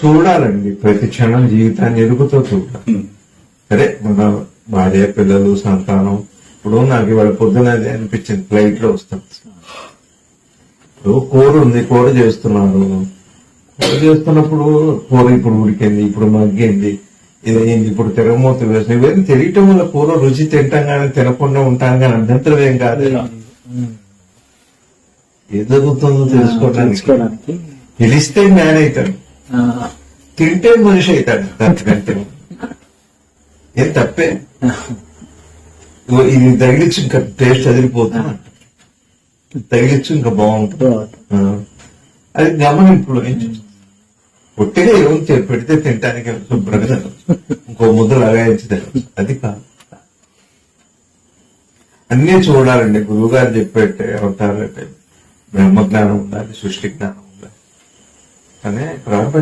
చూడాలండి, ప్రతి క్షణం జీవితాన్ని ఎదుగుతూ చూడాలి. సరే మన భార్య, పిల్లలు, సంతానం. ఇప్పుడు నాకు ఇవాళ పొద్దున అనిపించింది, ఫ్లైట్ లో వస్తాం. ఇప్పుడు కూర ఉంది, కూర చేస్తున్నారు. కూర చేస్తున్నప్పుడు కూర ఇప్పుడు ఉడికింది, ఇప్పుడు మగ్గింది, ఇది ఇప్పుడు తిరగమూత వేస్తుంది. ఇవన్నీ తెలియటం వల్ల కూర రుచి తింటాం కానీ తినకుండా ఉంటాం కానీ అభ్యంతరం ఏం కాదు. ఏం జరుగుతుందో తెలుసుకోవడానికి తెలిస్తే మ్యాన్ అవుతాడు, తింటే మనిషి అవుతాడు. దానికంటే ఏం తప్పే. ఇది తగిలిచ్చు ఇంకా టేస్ట్ అదిరిపోతుంది, తగిలిచ్చు ఇంకా బాగుంటుంది. అది గమనింపులో ఏం చూస్తుంది. పొట్టిగా ఏమో పెడితే తింటానికి శుభ్రంగా ఇంకో ముద్ద లగాయించి తినచ్చు, అది కాదు. అన్నీ చూడాలండి. గురువు గారు చెప్పేట్టే అవుతారంటే బ్రహ్మజ్ఞానం ఉండాలి, సృష్టి జ్ఞానం ఉండాలి. కానీ